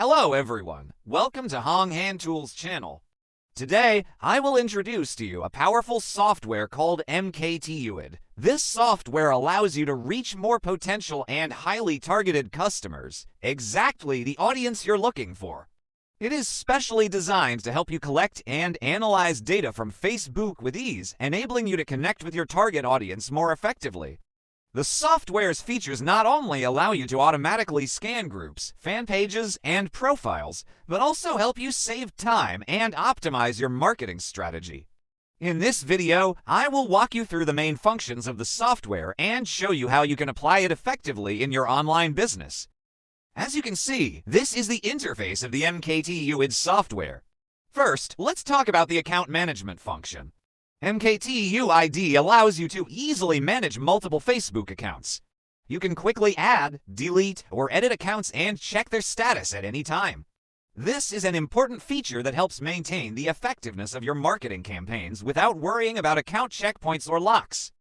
Hello everyone, welcome to Hong Hand Tools channel. Today, I will introduce to you a powerful software called MKT UID. This software allows you to reach more potential and highly targeted customers, exactly the audience you're looking for. It is specially designed to help you collect and analyze data from Facebook with ease, enabling you to connect with your target audience more effectively. The software's features not only allow you to automatically scan groups, fan pages, and profiles, but also help you save time and optimize your marketing strategy. In this video, I will walk you through the main functions of the software and show you how you can apply it effectively in your online business. As you can see, this is the interface of the MKT UID software. First, let's talk about the account management function. MKT UID allows you to easily manage multiple Facebook accounts. You can quickly add, delete, or edit accounts and check their status at any time. This is an important feature that helps maintain the effectiveness of your marketing campaigns without worrying about account checkpoints or locks.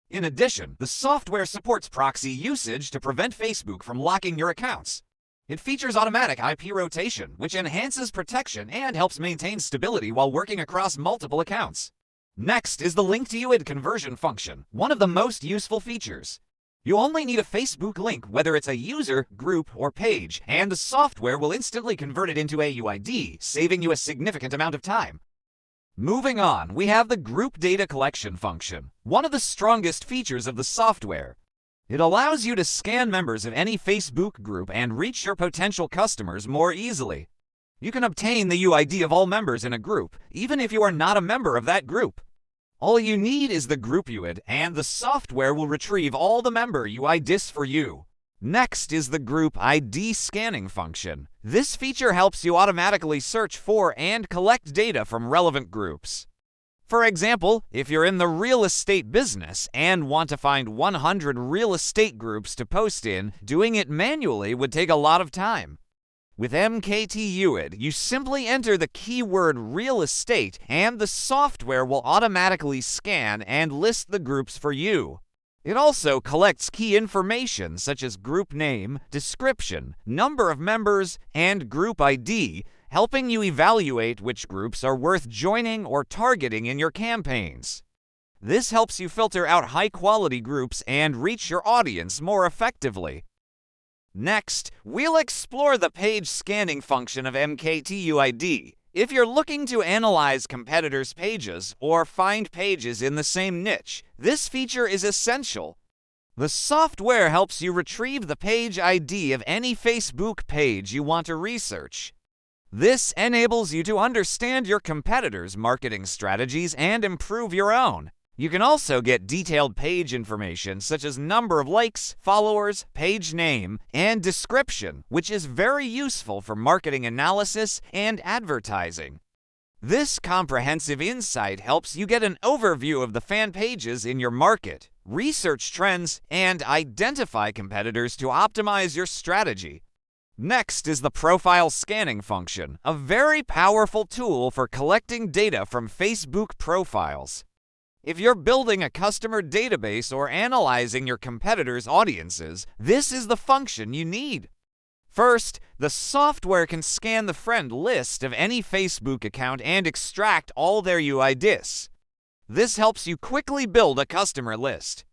In addition, the software supports proxy usage to prevent Facebook from locking your accounts. It features automatic IP rotation, which enhances protection and helps maintain stability while working across multiple accounts. Next is the link to UID conversion function, one of the most useful features. You only need a Facebook link, whether it's a user, group, or page, and the software will instantly convert it into a UID, saving you a significant amount of time. Moving on, we have the group data collection function, one of the strongest features of the software. It allows you to scan members of any Facebook group and reach your potential customers more easily. You can obtain the UID of all members in a group, even if you are not a member of that group. All you need is the group UID, and the software will retrieve all the member UIDs for you. Next is the group ID scanning function. This feature helps you automatically search for and collect data from relevant groups. For example, if you're in the real estate business and want to find 100 real estate groups to post in, doing it manually would take a lot of time. With MKT UID, you simply enter the keyword real estate and the software will automatically scan and list the groups for you. It also collects key information such as group name, description, number of members, and group ID, helping you evaluate which groups are worth joining or targeting in your campaigns. This helps you filter out high-quality groups and reach your audience more effectively. Next, we'll explore the page scanning function of MKT UID. If you're looking to analyze competitors' pages or find pages in the same niche, this feature is essential. The software helps you retrieve the page ID of any Facebook page you want to research. This enables you to understand your competitors' marketing strategies and improve your own. You can also get detailed page information such as number of likes, followers, page name, and description, which is very useful for marketing analysis and advertising. This comprehensive insight helps you get an overview of the fan pages in your market, research trends, and identify competitors to optimize your strategy. Next is the profile scanning function, a very powerful tool for collecting data from Facebook profiles. If you're building a customer database or analyzing your competitors' audiences, this is the function you need. First, the software can scan the friend list of any Facebook account and extract all their UIDs. This helps you quickly build a customer list.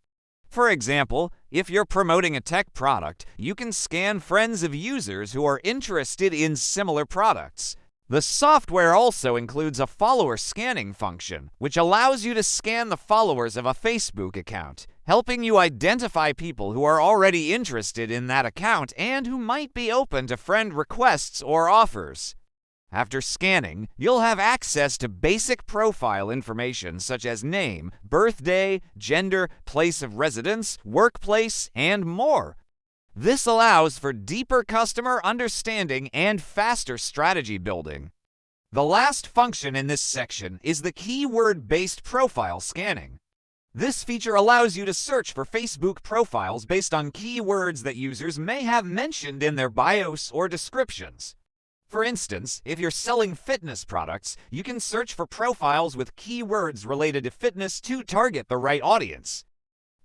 For example, if you're promoting a tech product, you can scan friends of users who are interested in similar products. The software also includes a follower scanning function, which allows you to scan the followers of a Facebook account, helping you identify people who are already interested in that account and who might be open to friend requests or offers. After scanning, you'll have access to basic profile information such as name, birthday, gender, place of residence, workplace, and more. This allows for deeper customer understanding and faster strategy building. The last function in this section is the keyword-based profile scanning. This feature allows you to search for Facebook profiles based on keywords that users may have mentioned in their bios or descriptions. For instance, if you're selling fitness products, you can search for profiles with keywords related to fitness to target the right audience.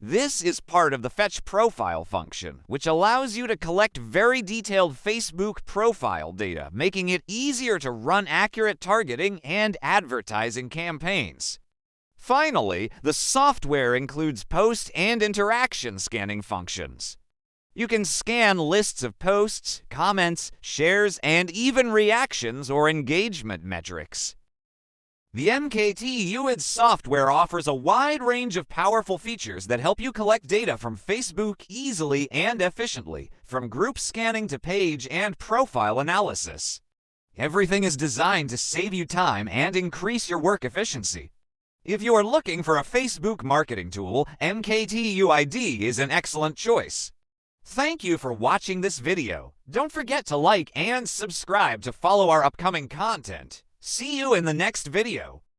This is part of the Fetch Profile function, which allows you to collect very detailed Facebook profile data, making it easier to run accurate targeting and advertising campaigns. Finally, the software includes post and interaction scanning functions. You can scan lists of posts, comments, shares, and even reactions or engagement metrics. The MKT UID software offers a wide range of powerful features that help you collect data from Facebook easily and efficiently, from group scanning to page and profile analysis. Everything is designed to save you time and increase your work efficiency. If you are looking for a Facebook marketing tool, MKT UID is an excellent choice. Thank you for watching this video. Don't forget to like and subscribe to follow our upcoming content. See you in the next video.